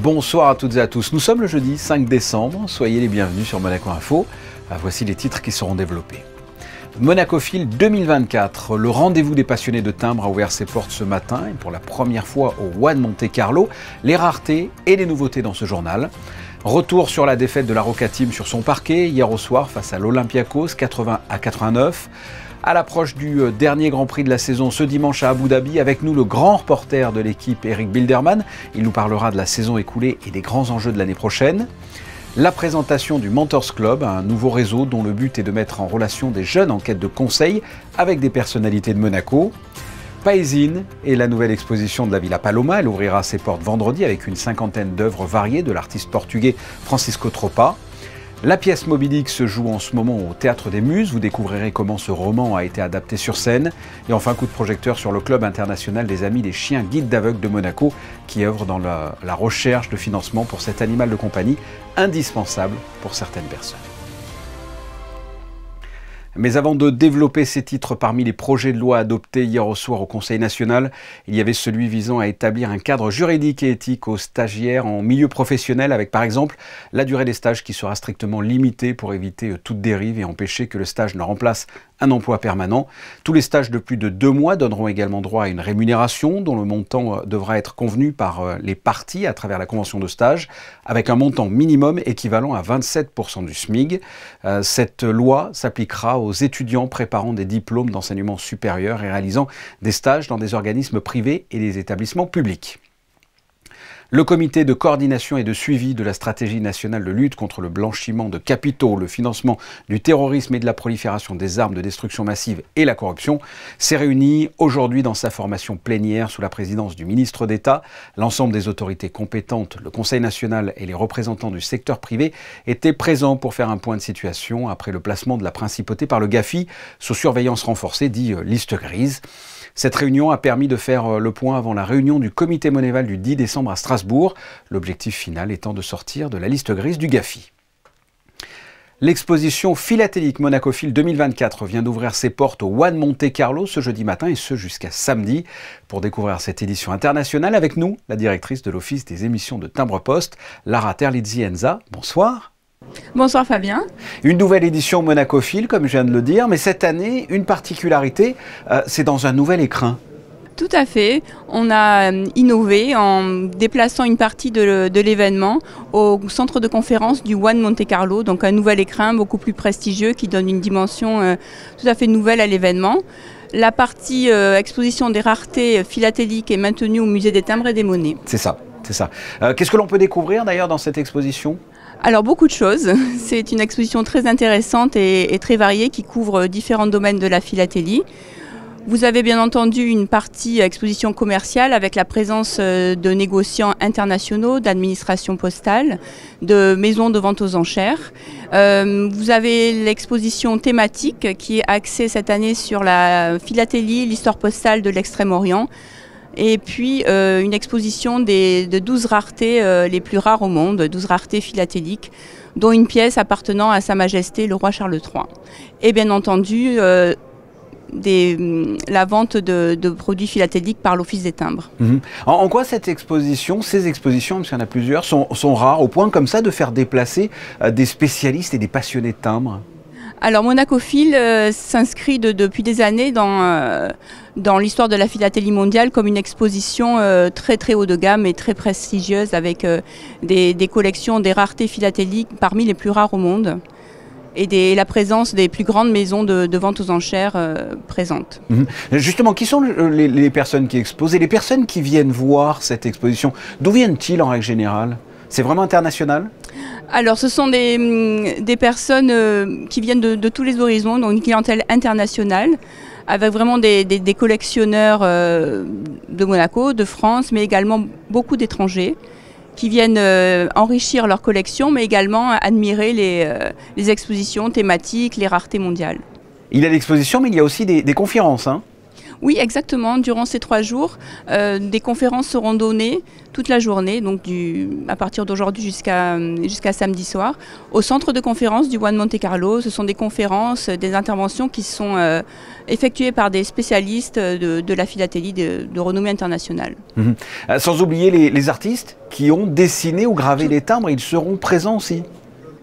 Bonsoir à toutes et à tous. Nous sommes le jeudi 5 décembre. Soyez les bienvenus sur Monaco Info. Voici les titres qui seront développés. Monacophile 2024. Le rendez-vous des passionnés de timbre a ouvert ses portes ce matin et pour la première fois au One Monte Carlo. Les raretés et les nouveautés dans ce journal. Retour sur la défaite de la Roca Team sur son parquet hier au soir face à l'Olympiakos 80-89. À l'approche du dernier Grand Prix de la saison ce dimanche à Abu Dhabi, avec nous le grand reporter de l'équipe Eric Bilderman. Il nous parlera de la saison écoulée et des grands enjeux de l'année prochaine. La présentation du Mentors Club, un nouveau réseau dont le but est de mettre en relation des jeunes en quête de conseils avec des personnalités de Monaco. Paesine et la nouvelle exposition de la Villa Paloma. Elle ouvrira ses portes vendredi avec une cinquantaine d'œuvres variées de l'artiste portugais Francisco Tropa. La pièce Moby Dick se joue en ce moment au Théâtre des Muses. Vous découvrirez comment ce roman a été adapté sur scène. Et enfin, coup de projecteur sur le Club international des Amis des Chiens Guides d'Aveugles de Monaco qui œuvre dans la recherche de financement pour cet animal de compagnie indispensable pour certaines personnes. Mais avant de développer ces titres parmi les projets de loi adoptés hier au soir au Conseil national, il y avait celui visant à établir un cadre juridique et éthique aux stagiaires en milieu professionnel avec par exemple la durée des stages qui sera strictement limitée pour éviter toute dérive et empêcher que le stage ne remplace un emploi permanent. Tous les stages de plus de 2 mois donneront également droit à une rémunération dont le montant devra être convenu par les parties à travers la convention de stage avec un montant minimum équivalent à 27% du SMIG. Cette loi s'appliquera aux étudiants préparant des diplômes d'enseignement supérieur et réalisant des stages dans des organismes privés et des établissements publics. Le comité de coordination et de suivi de la stratégie nationale de lutte contre le blanchiment de capitaux, le financement du terrorisme et de la prolifération des armes de destruction massive et la corruption s'est réuni aujourd'hui dans sa formation plénière sous la présidence du ministre d'État. L'ensemble des autorités compétentes, le Conseil national et les représentants du secteur privé étaient présents pour faire un point de situation après le placement de la principauté par le GAFI sous surveillance renforcée, dit liste grise. Cette réunion a permis de faire le point avant la réunion du comité Monéval du 10 décembre à Strasbourg, l'objectif final étant de sortir de la liste grise du GAFI. L'exposition philatélique Monacophile 2024 vient d'ouvrir ses portes au One Monte Carlo ce jeudi matin et ce jusqu'à samedi. Pour découvrir cette édition internationale, avec nous, la directrice de l'Office des émissions de timbre-poste, Lara Terlizzi-Enza. Bonsoir. Bonsoir Fabien. Une nouvelle édition Monacophile, comme je viens de le dire, mais cette année, une particularité, c'est dans un nouvel écrin. Tout à fait. On a innové en déplaçant une partie de l'événement au centre de conférence du One Monte Carlo, donc un nouvel écrin beaucoup plus prestigieux qui donne une dimension tout à fait nouvelle à l'événement. La partie exposition des raretés philatéliques est maintenue au musée des timbres et des monnaies. C'est ça, c'est ça. Qu'est-ce que l'on peut découvrir d'ailleurs dans cette exposition ? Alors beaucoup de choses. C'est une exposition très intéressante et très variée qui couvre différents domaines de la philatélie. Vous avez bien entendu une partie exposition commerciale avec la présence de négociants internationaux, d'administration postale, de maisons de vente aux enchères. Vous avez l'exposition thématique qui est axée cette année sur la philatélie, l'histoire postale de l'Extrême-Orient. Et puis une exposition de 12 raretés les plus rares au monde, 12 raretés philatéliques, dont une pièce appartenant à Sa Majesté le roi Charles III. Et bien entendu, la vente de produits philatéliques par l'Office des timbres. En quoi ces expositions, parce qu'il y en a plusieurs, sont rares au point comme ça de faire déplacer des spécialistes et des passionnés de timbres ? Alors Monacophile s'inscrit depuis des années dans l'histoire de la philatélie mondiale comme une exposition très très haut de gamme et très prestigieuse avec des collections, des raretés philatéliques parmi les plus rares au monde et la présence des plus grandes maisons de vente aux enchères présentes. Justement, qui sont les personnes qui exposent et les personnes qui viennent voir cette exposition? D'où viennent-ils en règle générale? C'est vraiment international? Alors ce sont des personnes qui viennent de tous les horizons, donc une clientèle internationale, avec vraiment des collectionneurs de Monaco, de France, mais également beaucoup d'étrangers qui viennent enrichir leur collection, mais également admirer les expositions thématiques, les raretés mondiales. Il y a l'exposition, mais il y a aussi des conférences, hein? Oui, exactement. Durant ces 3 jours, des conférences seront données toute la journée, donc à partir d'aujourd'hui jusqu'à samedi soir, au centre de conférences du One Monte Carlo. Ce sont des conférences, des interventions qui sont effectuées par des spécialistes de la philatélie de renommée internationale. Sans oublier les artistes qui ont dessiné ou gravé les timbres, ils seront présents aussi.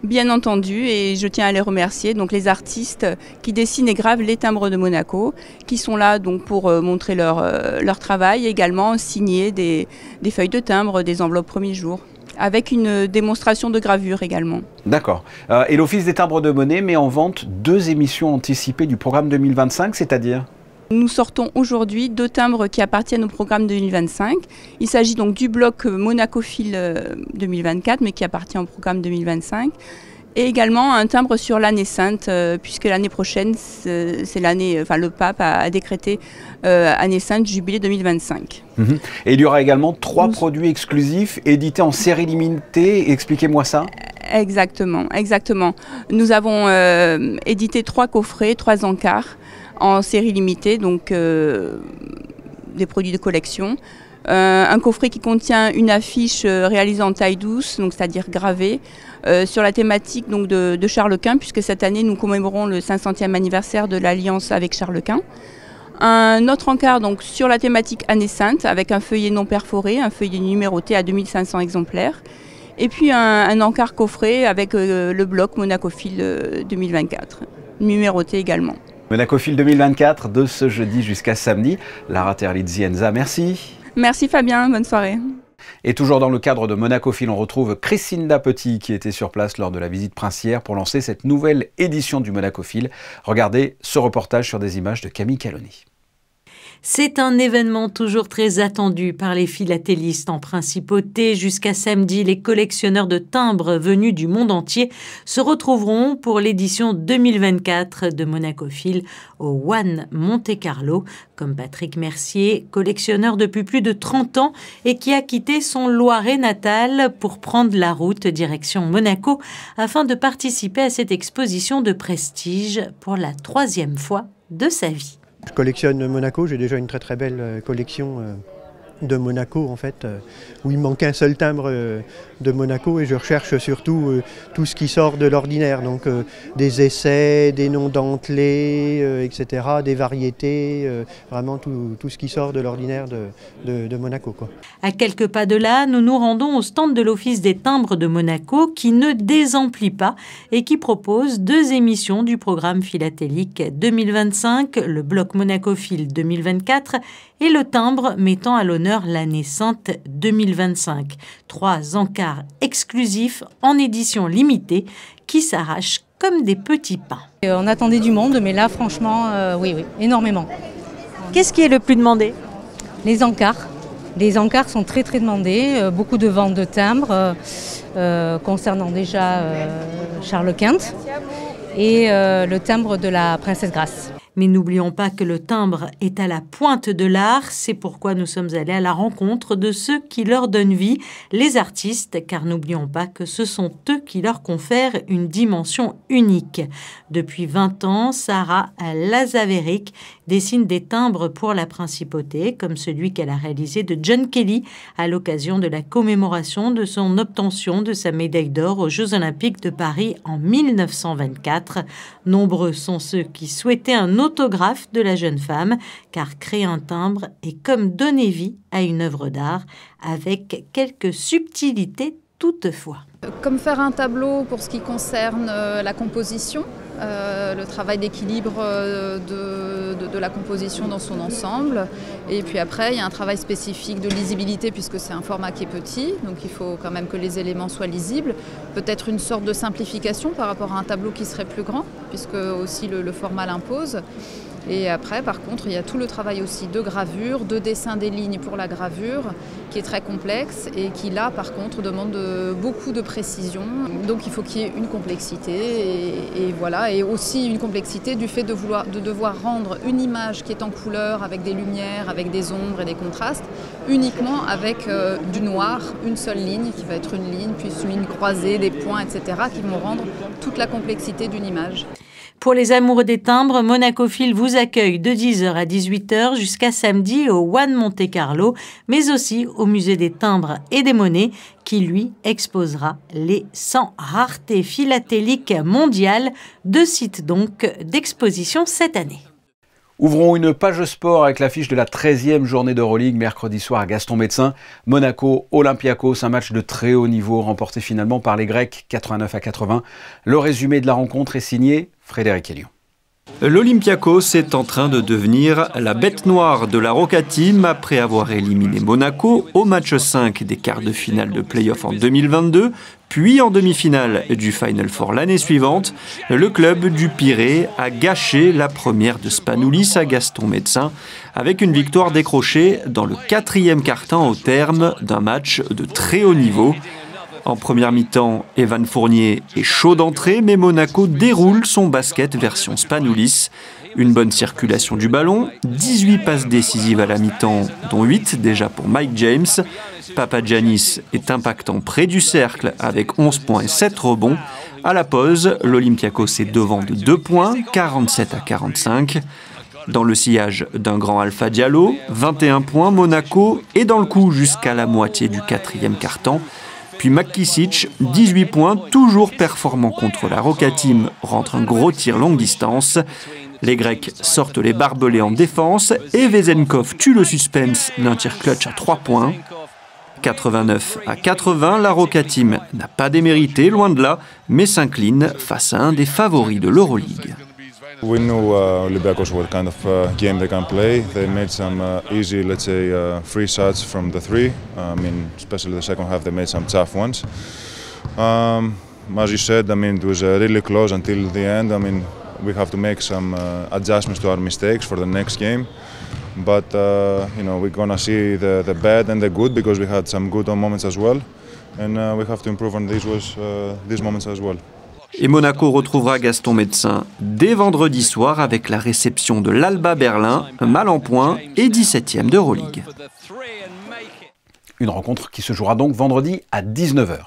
Bien entendu, et je tiens à les remercier, donc les artistes qui dessinent et gravent les timbres de Monaco, qui sont là donc pour montrer leur travail, et également signer des feuilles de timbre, des enveloppes premier jour, avec une démonstration de gravure également. D'accord. Et l'Office des timbres de monnaie met en vente 2 émissions anticipées du programme 2025, c'est-à-dire ? Nous sortons aujourd'hui 2 timbres qui appartiennent au programme 2025. Il s'agit donc du bloc Monacophile 2024, mais qui appartient au programme 2025. Et également un timbre sur l'année sainte, puisque l'année prochaine, c'est l'année, enfin le pape a décrété année sainte, jubilé 2025. Et il y aura également 3 produits exclusifs édités en série limitée. Expliquez-moi ça. Exactement, exactement. Nous avons édité 3 coffrets, 3 encarts en série limitée, donc des produits de collection. Un coffret qui contient une affiche réalisée en taille douce, donc c'est-à-dire gravée, sur la thématique donc, de Charles Quint, puisque cette année nous commémorons le 500e anniversaire de l'alliance avec Charles Quint. Un autre encart donc, sur la thématique Année Sainte, avec un feuillet non perforé, un feuillet numéroté à 2500 exemplaires. Et puis un encart coffret avec le bloc Monacophile 2024, numéroté également. Monacophile 2024 de ce jeudi jusqu'à samedi. Lara Terlizzi-Enza, merci. Merci Fabien, bonne soirée. Et toujours dans le cadre de Monacophile, on retrouve Christinda Petit qui était sur place lors de la visite princière pour lancer cette nouvelle édition du Monacophile. Regardez ce reportage sur des images de Camille Caloni. C'est un événement toujours très attendu par les philatélistes en principauté. Jusqu'à samedi, les collectionneurs de timbres venus du monde entier se retrouveront pour l'édition 2024 de Monacophile au One Monte Carlo, comme Patrick Mercier, collectionneur depuis plus de 30 ans et qui a quitté son Loiret natal pour prendre la route direction Monaco afin de participer à cette exposition de prestige pour la 3e fois de sa vie. Je collectionne Monaco, j'ai déjà une très belle collection de Monaco en fait, où il me manque un seul timbre de Monaco et je recherche surtout tout ce qui sort de l'ordinaire, donc des essais, des noms dentelés, etc., des variétés, vraiment tout ce qui sort de l'ordinaire de Monaco, quoi. À quelques pas de là, nous nous rendons au stand de l'Office des timbres de Monaco qui ne désemplit pas et qui propose 2 émissions du programme philatélique 2025, le bloc Monacophile 2024 et le timbre mettant à l'honneur l'année sainte 2025. 3 encarts exclusifs en édition limitée qui s'arrachent comme des petits pains. On attendait du monde, mais là, franchement, oui, énormément. Qu'est-ce qui est le plus demandé? Les encarts. Les encarts sont très demandés. Beaucoup de ventes de timbres concernant déjà Charles Quint et le timbre de la Princesse Grace. Mais n'oublions pas que le timbre est à la pointe de l'art, c'est pourquoi nous sommes allés à la rencontre de ceux qui leur donnent vie, les artistes, car n'oublions pas que ce sont eux qui leur confèrent une dimension unique. Depuis 20 ans, Sarah Lazaveric dessine des timbres pour la principauté, comme celui qu'elle a réalisé de John Kelly à l'occasion de la commémoration de son obtention de sa médaille d'or aux Jeux Olympiques de Paris en 1924. Nombreux sont ceux qui souhaitaient un autographe de la jeune femme, car créer un timbre est comme donner vie à une œuvre d'art, avec quelques subtilités toutefois. Comme faire un tableau pour ce qui concerne la composition, le travail d'équilibre de la composition dans son ensemble. Et puis après, il y a un travail spécifique de lisibilité puisque c'est un format qui est petit, donc il faut quand même que les éléments soient lisibles. Peut-être une sorte de simplification par rapport à un tableau qui serait plus grand, puisque aussi le format l'impose. Et après, par contre, il y a tout le travail aussi de gravure, de dessin des lignes pour la gravure, qui est très complexe et qui, là, par contre, demande beaucoup de précision. Donc, il faut qu'il y ait une complexité et voilà, et aussi une complexité du fait de devoir rendre une image qui est en couleur, avec des lumières, avec des ombres et des contrastes, uniquement avec du noir, une seule ligne, qui va être une ligne, puis une ligne croisée, des points, etc., qui vont rendre toute la complexité d'une image. Pour les amoureux des timbres, Monacophile vous accueille de 10h à 18h jusqu'à samedi au One Monte Carlo, mais aussi au Musée des timbres et des monnaies qui, lui, exposera les 100 raretés philatéliques mondiales. 2 sites donc d'exposition cette année. Ouvrons une page sport avec l'affiche de la 13e journée d'Euroleague mercredi soir à Gaston-Médecin. Monaco-Olympiakos, un match de très haut niveau remporté finalement par les Grecs 89-80. Le résumé de la rencontre est signé Frédéric Hélion. L'Olympiakos est en train de devenir la bête noire de la Roca Team après avoir éliminé Monaco au match 5 des quarts de finale de play-off en 2022, puis en demi-finale du Final Four l'année suivante. Le club du Pirée a gâché la première de Spanoulis à Gaston-Médecin avec une victoire décrochée dans le 4e quart-temps au terme d'un match de très haut niveau. En première mi-temps, Evan Fournier est chaud d'entrée, mais Monaco déroule son basket version Spanoulis. Une bonne circulation du ballon, 18 passes décisives à la mi-temps, dont 8 déjà pour Mike James. Papagiannis est impactant près du cercle avec 11 points et 7 rebonds. À la pause, l'Olympiakos est devant de 2 points, 47-45. Dans le sillage d'un grand Alpha Diallo, 21 points, Monaco est dans le coup jusqu'à la moitié du 4e quart-temps. Puis Makisic, 18 points, toujours performant contre la Roca Team, rentre un gros tir longue distance. Les Grecs sortent les barbelés en défense et Vezenkov tue le suspense d'un tir clutch à 3 points. 89-80, la Roca Team n'a pas démérité, loin de là, mais s'incline face à un des favoris de l'Euroleague. We knew Olympiakos what kind of game they can play. They made some easy, let's say, free shots from the three. I mean, especially the second half, they made some tough ones. As you said, I mean, it was really close until the end. I mean, we have to make some adjustments to our mistakes for the next game. But you know, we're gonna see the bad and the good because we had some good moments as well, and we have to improve on these moments as well. Et Monaco retrouvera Gaston-Médecin dès vendredi soir avec la réception de l'Alba Berlin, mal en point et 17e d'Euroleague. Une rencontre qui se jouera donc vendredi à 19h.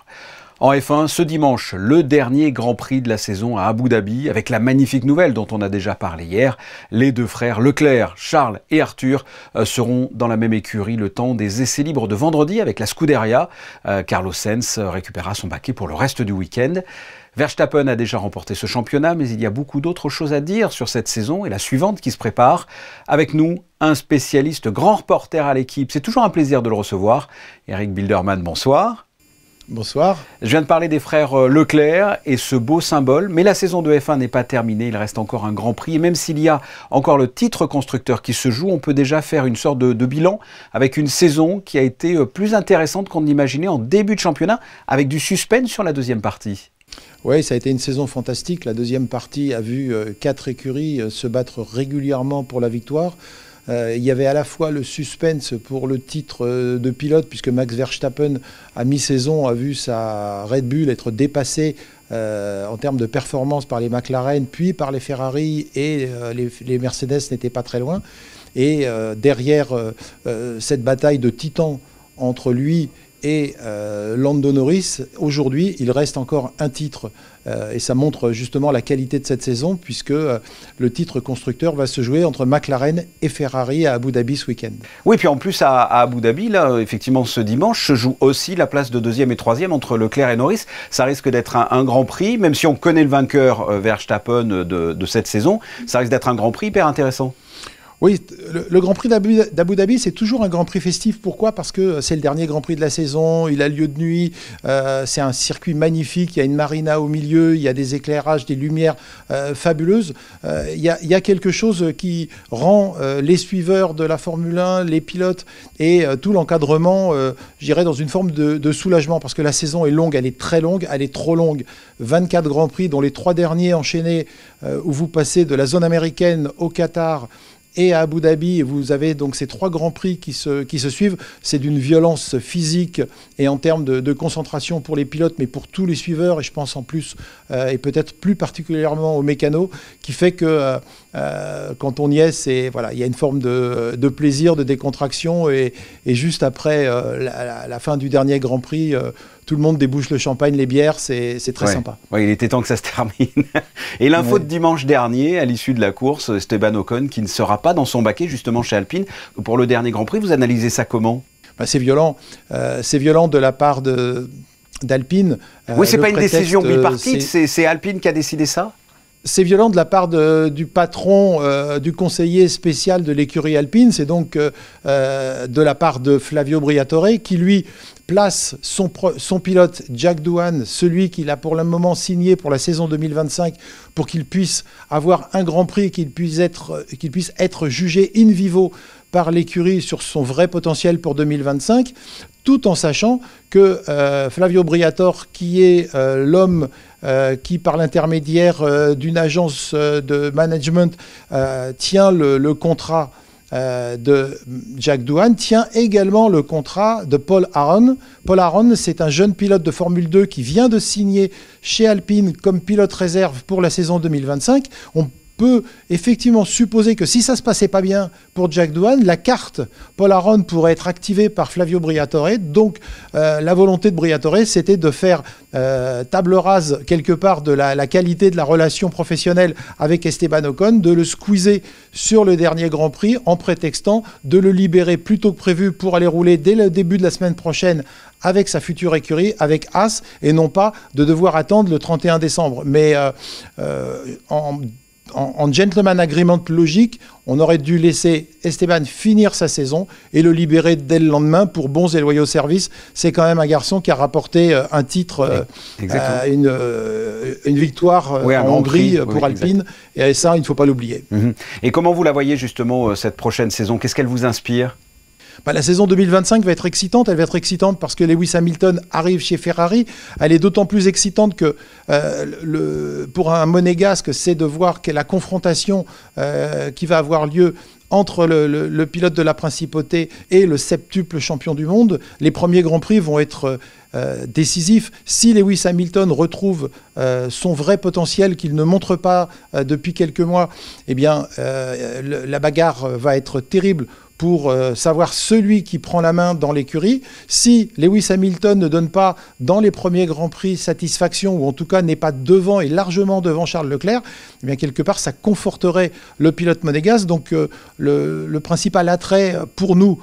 En F1, ce dimanche, le dernier Grand Prix de la saison à Abu Dhabi, avec la magnifique nouvelle dont on a déjà parlé hier. Les 2 frères Leclerc, Charles et Arthur, seront dans la même écurie le temps des essais libres de vendredi avec la Scuderia. Carlos Sainz récupérera son baquet pour le reste du week-end. Verstappen a déjà remporté ce championnat, mais il y a beaucoup d'autres choses à dire sur cette saison et la suivante qui se prépare. Avec nous, un spécialiste, grand reporter à l'équipe. C'est toujours un plaisir de le recevoir. Eric Bilderman, bonsoir. Bonsoir. Je viens de parler des frères Leclerc et ce beau symbole, mais la saison de F1 n'est pas terminée, il reste encore un Grand Prix. Et même s'il y a encore le titre constructeur qui se joue, on peut déjà faire une sorte de bilan avec une saison qui a été plus intéressante qu'on n'imaginait en début de championnat, avec du suspense sur la deuxième partie. Oui, ça a été une saison fantastique. La deuxième partie a vu 4 écuries se battre régulièrement pour la victoire. Il y avait à la fois le suspense pour le titre de pilote, puisque Max Verstappen, à mi-saison, a vu sa Red Bull être dépassée en termes de performance par les McLaren, puis par les Ferrari, et les Mercedes n'étaient pas très loin. Et derrière cette bataille de titans entre lui et Lando Norris, aujourd'hui, il reste encore un titre. Et ça montre justement la qualité de cette saison, puisque le titre constructeur va se jouer entre McLaren et Ferrari à Abu Dhabi ce week-end. Oui, puis en plus à Abu Dhabi, là, effectivement, ce dimanche, se joue aussi la place de 2e et 3e entre Leclerc et Norris. Ça risque d'être un Grand Prix, même si on connaît le vainqueur Verstappen de cette saison, ça risque d'être un Grand Prix hyper intéressant. Oui, le Grand Prix d'Abu Dhabi, c'est toujours un Grand Prix festif. Pourquoi? Parce que c'est le dernier Grand Prix de la saison, il a lieu de nuit, c'est un circuit magnifique, il y a une marina au milieu, il y a des éclairages, des lumières fabuleuses. Il y a quelque chose qui rend les suiveurs de la Formule 1, les pilotes et tout l'encadrement, je dirais, dans une forme de soulagement, parce que la saison est longue, elle est très longue, elle est trop longue. 24 Grands Prix, dont les 3 derniers enchaînés, où vous passez de la zone américaine au Qatar et à Abu Dhabi, vous avez donc ces 3 Grands Prix qui se suivent. C'est d'une violence physique et en termes de concentration pour les pilotes, mais pour tous les suiveurs, et je pense en plus, et peut-être plus particulièrement aux mécanos, qui fait que quand on y est, voilà, il y a une forme de plaisir, de décontraction, et juste après la fin du dernier Grand Prix, tout le monde débouche le champagne, les bières, c'est très sympa. Ouais, il était temps que ça se termine. Et l'info de dimanche dernier, à l'issue de la course, Esteban Ocon qui ne sera pas dans son baquet justement chez Alpine pour le dernier Grand Prix. Vous analysez ça comment? C'est violent. C'est violent de la part d'Alpine. Oui, c'est pas une décision bipartite, c'est Alpine qui a décidé ça? C'est violent de la part du patron, du conseiller spécial de l'écurie Alpine. C'est donc de la part de Flavio Briatore qui, lui, place son pilote Jack Doohan, celui qu'il a pour le moment signé pour la saison 2025, pour qu'il puisse avoir un Grand Prix, qu'il puisse être jugé in vivo par l'écurie sur son vrai potentiel pour 2025, tout en sachant que Flavio Briatore, qui est l'homme qui, par l'intermédiaire d'une agence de management, tient le contrat de Jack Doohan, tient également le contrat de Paul Aron. Paul Aron, c'est un jeune pilote de Formule 2 qui vient de signer chez Alpine comme pilote réserve pour la saison 2025. On peut effectivement supposer que si ça ne se passait pas bien pour Jack Doohan, la carte Paul Aron pourrait être activée par Flavio Briatore. Donc la volonté de Briatore, c'était de faire table rase quelque part de la qualité de la relation professionnelle avec Esteban Ocon, de le squeezer sur le dernier Grand Prix en prétextant de le libérer plus tôt que prévu pour aller rouler dès le début de la semaine prochaine avec sa future écurie, avec Haas, et non pas de devoir attendre le 31 décembre. Mais en gentleman agreement logique, on aurait dû laisser Esteban finir sa saison et le libérer dès le lendemain pour bons et loyaux services. C'est quand même un garçon qui a rapporté un titre, une victoire en Hongrie pour Alpine. Et ça, il ne faut pas l'oublier. Et comment vous la voyez justement cette prochaine saison? Qu'est-ce qu'elle vous inspire? La saison 2025 va être excitante. Elle va être excitante parce que Lewis Hamilton arrive chez Ferrari. Elle est d'autant plus excitante que pour un monégasque, c'est de voir que la confrontation qui va avoir lieu entre le pilote de la Principauté et le septuple champion du monde. Les premiers Grands Prix vont être décisifs. Si Lewis Hamilton retrouve son vrai potentiel qu'il ne montre pas depuis quelques mois, eh bien, la bagarre va être terrible pour savoir celui qui prend la main dans l'écurie. Si Lewis Hamilton ne donne pas dans les premiers Grands Prix satisfaction, ou en tout cas n'est pas devant et largement devant Charles Leclerc, eh bien quelque part ça conforterait le pilote monégasque. Donc le principal attrait pour nous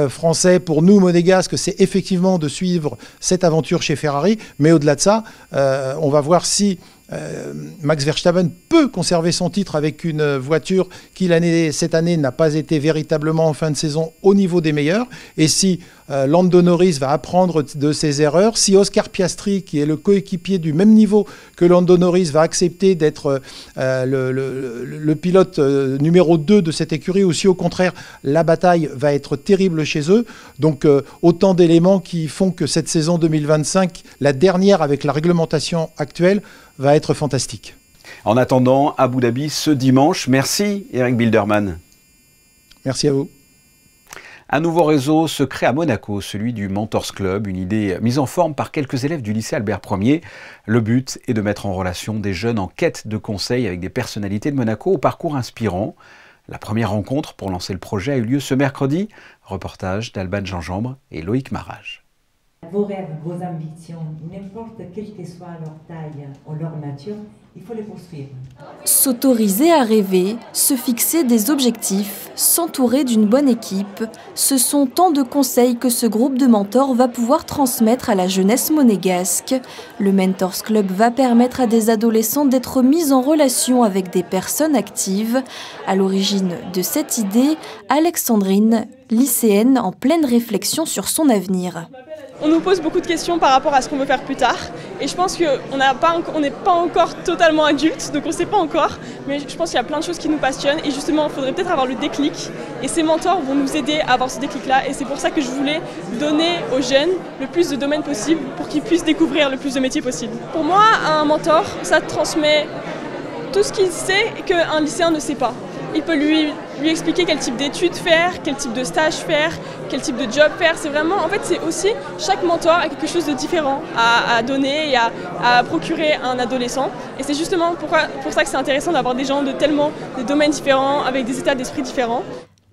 Français, pour nous monégasques, c'est effectivement de suivre cette aventure chez Ferrari. Mais au-delà de ça, on va voir si Max Verstappen peut conserver son titre avec une voiture qui cette année n'a pas été véritablement en fin de saison au niveau des meilleurs, et si Lando Norris va apprendre de ses erreurs, si Oscar Piastri, qui est le coéquipier du même niveau que Lando Norris, va accepter d'être le pilote numéro 2 de cette écurie, ou si au contraire la bataille va être terrible chez eux. Donc autant d'éléments qui font que cette saison 2025, la dernière avec la réglementation actuelle, va être fantastique. En attendant, Abu Dhabi ce dimanche. Merci Eric Bilderman. Merci à vous. Un nouveau réseau se crée à Monaco, celui du Mentors Club, une idée mise en forme par quelques élèves du lycée Albert Ier. Le but est de mettre en relation des jeunes en quête de conseils avec des personnalités de Monaco au parcours inspirant. La première rencontre pour lancer le projet a eu lieu ce mercredi. Reportage d'Alban Gingembre et Loïc Marage. Vos rêves, vos ambitions, n'importe quelle que soit leur taille ou leur nature, il faut les poursuivre. S'autoriser à rêver, se fixer des objectifs, s'entourer d'une bonne équipe, ce sont tant de conseils que ce groupe de mentors va pouvoir transmettre à la jeunesse monégasque. Le Mentors Club va permettre à des adolescents d'être mis en relation avec des personnes actives. À l'origine de cette idée, Alexandrine, lycéenne en pleine réflexion sur son avenir. On nous pose beaucoup de questions par rapport à ce qu'on veut faire plus tard. Et je pense qu'on n'est pas encore totalement adulte, donc on ne sait pas encore. Mais je pense qu'il y a plein de choses qui nous passionnent. Et justement, il faudrait peut-être avoir le déclic. Et ces mentors vont nous aider à avoir ce déclic-là. Et c'est pour ça que je voulais donner aux jeunes le plus de domaines possible pour qu'ils puissent découvrir le plus de métiers possible. Pour moi, un mentor, ça transmet tout ce qu'il sait qu'un lycéen ne sait pas. Il peut lui expliquer quel type d'études faire, quel type de stage faire, quel type de job faire. C'est vraiment, en fait, c'est aussi, chaque mentor a quelque chose de différent à donner et à procurer à un adolescent. Et c'est justement pour ça que c'est intéressant d'avoir des gens de tellement de domaines différents, avec des états d'esprit différents.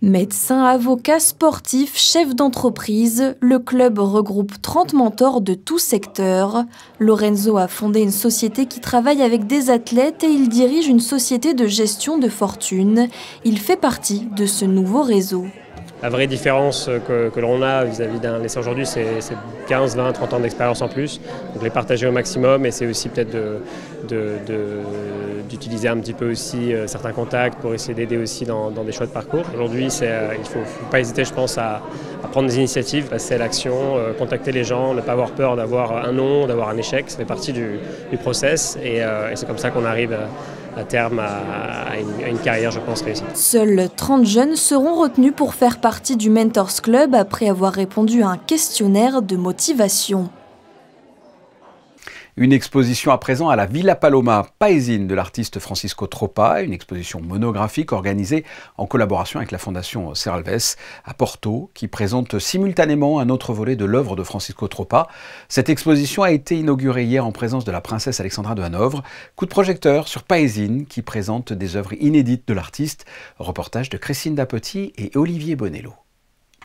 Médecins, avocats, sportifs, chefs d'entreprise, le club regroupe 30 mentors de tous secteurs. Lorenzo a fondé une société qui travaille avec des athlètes et il dirige une société de gestion de fortune. Il fait partie de ce nouveau réseau. La vraie différence que l'on a vis-à-vis d'un lycée aujourd'hui, c'est 15, 20, 30 ans d'expérience en plus. Donc les partager au maximum, et c'est aussi peut-être d'utiliser un petit peu aussi certains contacts pour essayer d'aider aussi dans des choix de parcours. Aujourd'hui, il ne faut pas hésiter, je pense, à prendre des initiatives, passer à l'action, contacter les gens, ne pas avoir peur d'avoir un non, d'avoir un échec. Ça fait partie du process, et c'est comme ça qu'on arrive à terme à une carrière, je pense, réussie. Seuls 30 jeunes seront retenus pour faire partie du Mentors Club après avoir répondu à un questionnaire de motivation. Une exposition à présent à la Villa Paloma Paesine de l'artiste Francisco Tropa, une exposition monographique organisée en collaboration avec la Fondation Serralves à Porto, qui présente simultanément un autre volet de l'œuvre de Francisco Tropa. Cette exposition a été inaugurée hier en présence de la princesse Alexandra de Hanovre. Coup de projecteur sur Paesine, qui présente des œuvres inédites de l'artiste. Reportage de Christine Dapetit et Olivier Bonello.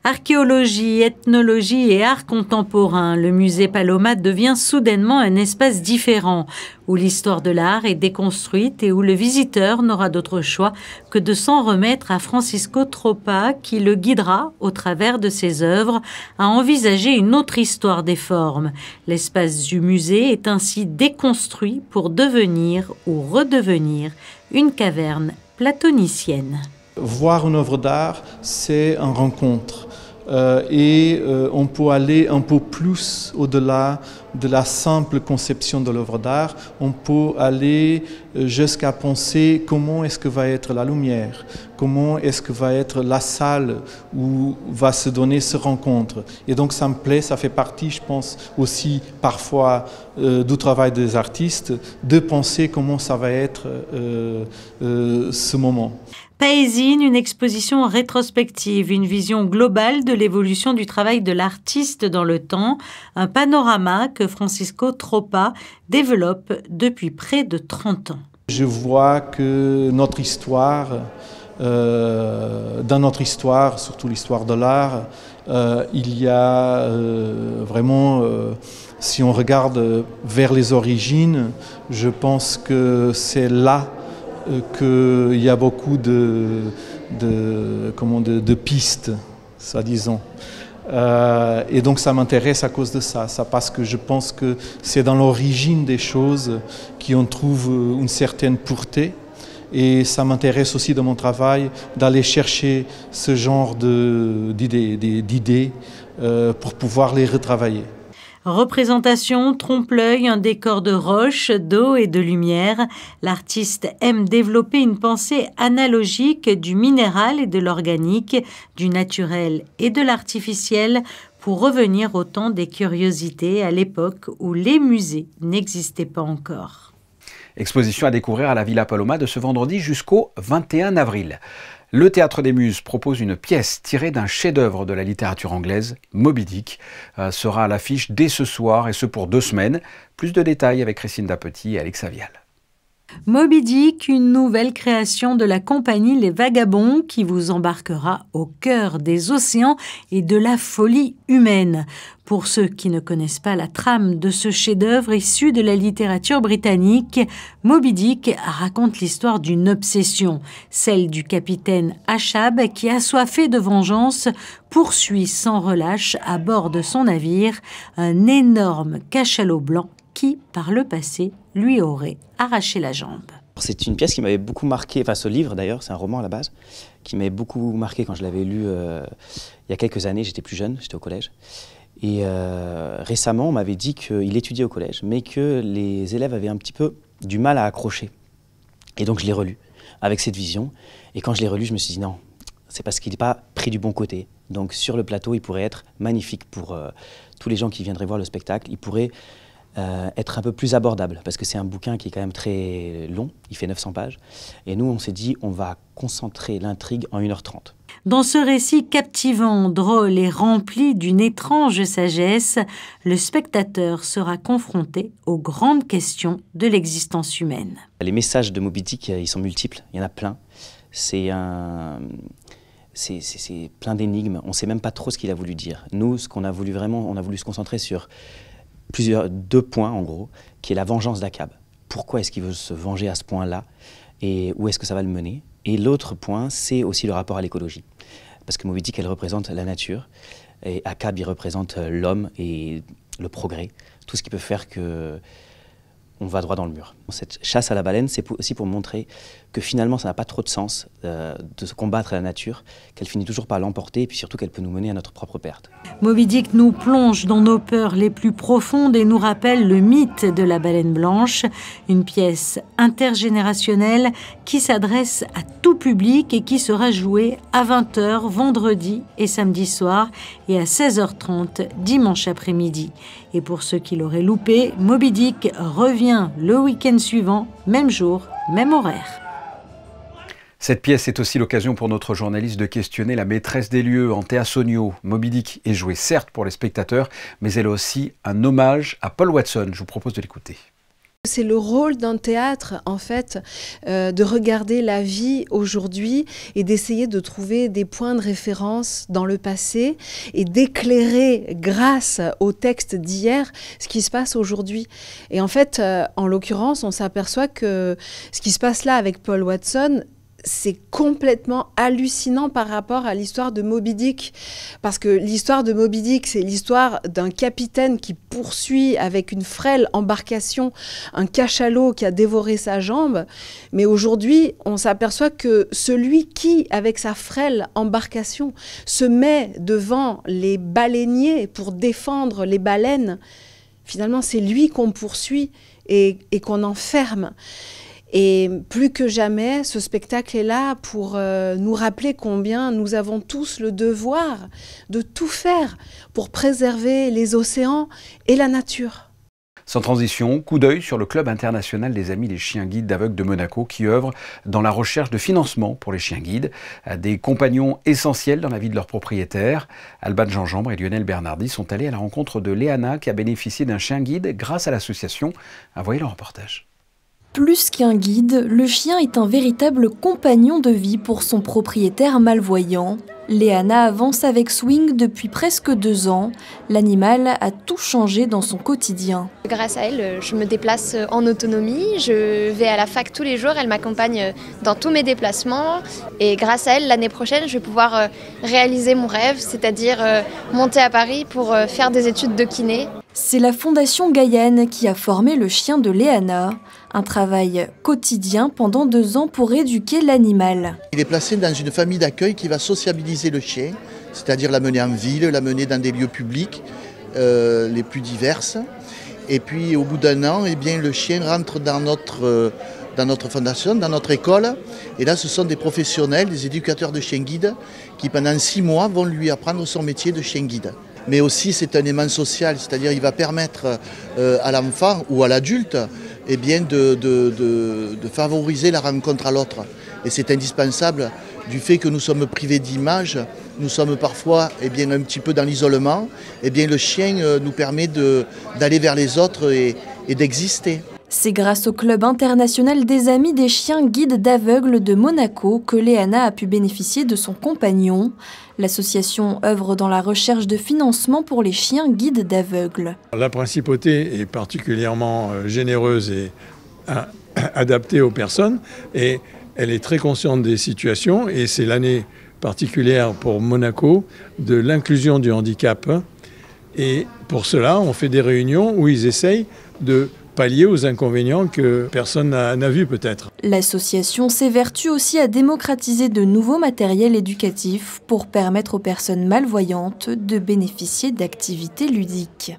Archéologie, ethnologie et art contemporain, le musée Paloma devient soudainement un espace différent, où l'histoire de l'art est déconstruite et où le visiteur n'aura d'autre choix que de s'en remettre à Francisco Tropa, qui le guidera, au travers de ses œuvres, à envisager une autre histoire des formes. L'espace du musée est ainsi déconstruit pour devenir ou redevenir une caverne platonicienne. Voir une œuvre d'art, c'est une rencontre. On peut aller un peu plus au-delà de la simple conception de l'œuvre d'art. On peut aller jusqu'à penser comment est-ce que va être la lumière, comment est-ce que va être la salle où va se donner cette rencontre. Et donc ça me plaît, ça fait partie, je pense, aussi parfois du travail des artistes, de penser comment ça va être ce moment. Paesine, une exposition rétrospective, une vision globale de l'évolution du travail de l'artiste dans le temps, un panorama que Francisco Tropa développe depuis près de 30 ans. Je vois que notre histoire, dans notre histoire, surtout l'histoire de l'art, il y a vraiment, si on regarde vers les origines, je pense que c'est là qu'il y a beaucoup de pistes, soi-disant. Et donc ça m'intéresse à cause de ça, parce que je pense que c'est dans l'origine des choses qu'on trouve une certaine pureté. Et ça m'intéresse aussi dans mon travail d'aller chercher ce genre d'idées pour pouvoir les retravailler. Représentation, trompe-l'œil, un décor de roche, d'eau et de lumière. L'artiste aime développer une pensée analogique du minéral et de l'organique, du naturel et de l'artificiel, pour revenir au temps des curiosités à l'époque où les musées n'existaient pas encore. Exposition à découvrir à la Villa Paloma de ce vendredi jusqu'au 21 avril. Le Théâtre des Muses propose une pièce tirée d'un chef-d'œuvre de la littérature anglaise, Moby Dick, sera à l'affiche dès ce soir et ce pour 2 semaines. Plus de détails avec Christine Dapetit et Alex Avial. Moby Dick, une nouvelle création de la compagnie Les Vagabonds qui vous embarquera au cœur des océans et de la folie humaine. Pour ceux qui ne connaissent pas la trame de ce chef-d'œuvre issu de la littérature britannique, Moby Dick raconte l'histoire d'une obsession, celle du capitaine Achab qui, assoiffé de vengeance, poursuit sans relâche à bord de son navire un énorme cachalot blanc qui, par le passé, lui aurait arraché la jambe. C'est une pièce qui m'avait beaucoup marqué, enfin ce livre d'ailleurs, c'est un roman à la base, qui m'avait beaucoup marqué quand je l'avais lu il y a quelques années, j'étais plus jeune, j'étais au collège. Et récemment, on m'avait dit qu'il étudiait au collège, mais que les élèves avaient un petit peu du mal à accrocher. Et donc je l'ai relu, avec cette vision. Et quand je l'ai relu, je me suis dit non, c'est parce qu'il n'est pas pris du bon côté. Donc sur le plateau, il pourrait être magnifique pour tous les gens qui viendraient voir le spectacle. Il pourrait être un peu plus abordable, parce que c'est un bouquin qui est quand même très long, il fait 900 pages. Et nous, on s'est dit, on va concentrer l'intrigue en 1h30. Dans ce récit captivant, drôle et rempli d'une étrange sagesse, le spectateur sera confronté aux grandes questions de l'existence humaine. Les messages de Moby Dick, ils sont multiples, il y en a plein. C'est c'est plein d'énigmes. On ne sait même pas trop ce qu'il a voulu dire. Nous, ce qu'on a voulu vraiment, on a voulu se concentrer sur deux points, en gros, qui est la vengeance d'Akab. Pourquoi est-ce qu'il veut se venger à ce point-là et où est-ce que ça va le mener? Et l'autre point, c'est aussi le rapport à l'écologie. Parce que Moby Dick, elle représente la nature, et Akab, il représente l'homme et le progrès. Tout ce qui peut faire que on va droit dans le mur. Cette chasse à la baleine, c'est aussi pour montrer que finalement, ça n'a pas trop de sens de se combattre à la nature, qu'elle finit toujours par l'emporter, et puis surtout qu'elle peut nous mener à notre propre perte. Moby Dick nous plonge dans nos peurs les plus profondes et nous rappelle le mythe de la baleine blanche, une pièce intergénérationnelle qui s'adresse à tout public et qui sera jouée à 20h vendredi et samedi soir et à 16h30 dimanche après-midi. Et pour ceux qui l'auraient loupé, Moby Dick revient le week-end suivant, même jour, même horaire. Cette pièce est aussi l'occasion pour notre journaliste de questionner la maîtresse des lieux, Anthea Sonio. Moby Dick est jouée certes pour les spectateurs, mais elle est aussi un hommage à Paul Watson. Je vous propose de l'écouter. C'est le rôle d'un théâtre, en fait, de regarder la vie aujourd'hui et d'essayer de trouver des points de référence dans le passé et d'éclairer, grâce au texte d'hier, ce qui se passe aujourd'hui. Et en fait, en l'occurrence, on s'aperçoit que ce qui se passe là avec Paul Watson, c'est complètement hallucinant par rapport à l'histoire de Moby Dick. Parce que l'histoire de Moby Dick, c'est l'histoire d'un capitaine qui poursuit avec une frêle embarcation un cachalot qui a dévoré sa jambe. Mais aujourd'hui, on s'aperçoit que celui qui, avec sa frêle embarcation, se met devant les baleiniers pour défendre les baleines, finalement, c'est lui qu'on poursuit et qu'on enferme. Et plus que jamais, ce spectacle est là pour nous rappeler combien nous avons tous le devoir de tout faire pour préserver les océans et la nature. Sans transition, coup d'œil sur le Club international des amis des chiens guides d'aveugles de Monaco qui œuvre dans la recherche de financement pour les chiens guides, des compagnons essentiels dans la vie de leurs propriétaires. Alban Gingembre et Lionel Bernardi sont allés à la rencontre de Léana qui a bénéficié d'un chien guide grâce à l'association. Voyez le reportage. Plus qu'un guide, le chien est un véritable compagnon de vie pour son propriétaire malvoyant. Léana avance avec Swing depuis presque 2 ans. L'animal a tout changé dans son quotidien. Grâce à elle, je me déplace en autonomie, je vais à la fac tous les jours, elle m'accompagne dans tous mes déplacements. Et grâce à elle, l'année prochaine, je vais pouvoir réaliser mon rêve, c'est-à-dire monter à Paris pour faire des études de kiné. C'est la Fondation Gaïane qui a formé le chien de Léana. Un travail quotidien pendant 2 ans pour éduquer l'animal. Il est placé dans une famille d'accueil qui va sociabiliser le chien, c'est-à-dire l'amener en ville, l'amener dans des lieux publics les plus diverses. Et puis au bout d'1 an, eh bien, le chien rentre dans notre fondation, dans notre école. Et là, ce sont des professionnels, des éducateurs de chiens guides qui pendant 6 mois vont lui apprendre son métier de chien guide. Mais aussi c'est un aimant social, c'est-à-dire il va permettre à l'enfant ou à l'adulte eh bien, de favoriser la rencontre à l'autre. Et c'est indispensable du fait que nous sommes privés d'images, nous sommes parfois eh bien, un petit peu dans l'isolement. Eh bien, le chien nous permet d'aller vers les autres et d'exister. C'est grâce au Club international des amis des chiens guides d'aveugles de Monaco que Léana a pu bénéficier de son compagnon. L'association œuvre dans la recherche de financement pour les chiens guides d'aveugles. La principauté est particulièrement généreuse et adaptée aux personnes et elle est très consciente des situations et c'est l'année particulière pour Monaco de l'inclusion du handicap. Et pour cela, on fait des réunions où ils essayent de pallier aux inconvénients que personne n'a vu peut-être. L'association s'évertue aussi à démocratiser de nouveaux matériels éducatifs pour permettre aux personnes malvoyantes de bénéficier d'activités ludiques.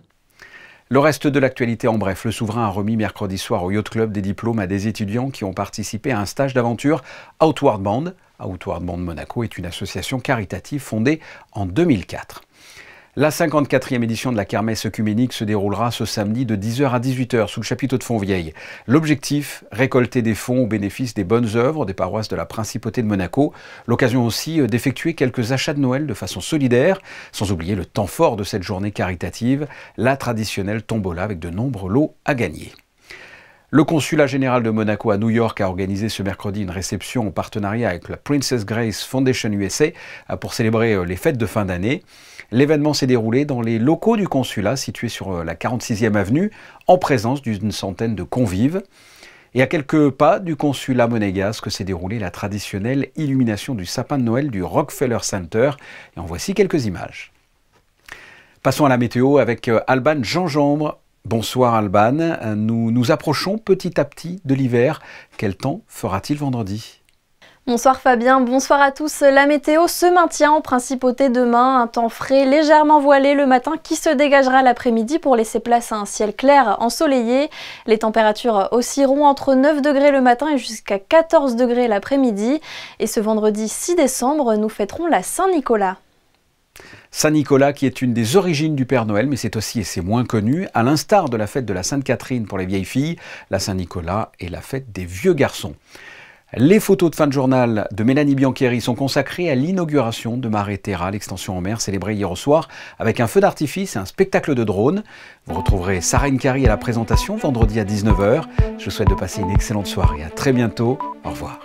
Le reste de l'actualité en bref, le souverain a remis mercredi soir au Yacht Club des diplômes à des étudiants qui ont participé à un stage d'aventure Outward Band. Outward Band Monaco est une association caritative fondée en 2004. La 54e édition de la Kermesse œcuménique se déroulera ce samedi de 10h à 18h sous le chapiteau de Fontvieille. L'objectif, récolter des fonds au bénéfice des bonnes œuvres des paroisses de la Principauté de Monaco. L'occasion aussi d'effectuer quelques achats de Noël de façon solidaire, sans oublier le temps fort de cette journée caritative, la traditionnelle tombola avec de nombreux lots à gagner. Le consulat général de Monaco à New York a organisé ce mercredi une réception en partenariat avec la Princess Grace Foundation USA pour célébrer les fêtes de fin d'année. L'événement s'est déroulé dans les locaux du consulat situés sur la 46e avenue en présence d'une centaine de convives. Et à quelques pas du consulat monégasque s'est déroulée la traditionnelle illumination du sapin de Noël du Rockefeller Center. Et en voici quelques images. Passons à la météo avec Alban Gingembre. Bonsoir Alban, nous nous approchons petit à petit de l'hiver. Quel temps fera-t-il vendredi ? Bonsoir Fabien, bonsoir à tous. La météo se maintient en principauté demain, un temps frais légèrement voilé le matin qui se dégagera l'après-midi pour laisser place à un ciel clair ensoleillé. Les températures oscilleront entre 9 degrés le matin et jusqu'à 14 degrés l'après-midi. Et ce vendredi 6 décembre, nous fêterons la Saint-Nicolas. Saint-Nicolas qui est une des origines du Père Noël, mais c'est aussi, et c'est moins connu, à l'instar de la fête de la Sainte-Catherine pour les vieilles filles, la Saint-Nicolas est la fête des vieux garçons. Les photos de fin de journal de Mélanie Biancheri sont consacrées à l'inauguration de Mare Terra, l'extension en mer célébrée hier au soir avec un feu d'artifice et un spectacle de drone. Vous retrouverez Sarah Nkari à la présentation vendredi à 19 h. Je vous souhaite de passer une excellente soirée. À très bientôt. Au revoir.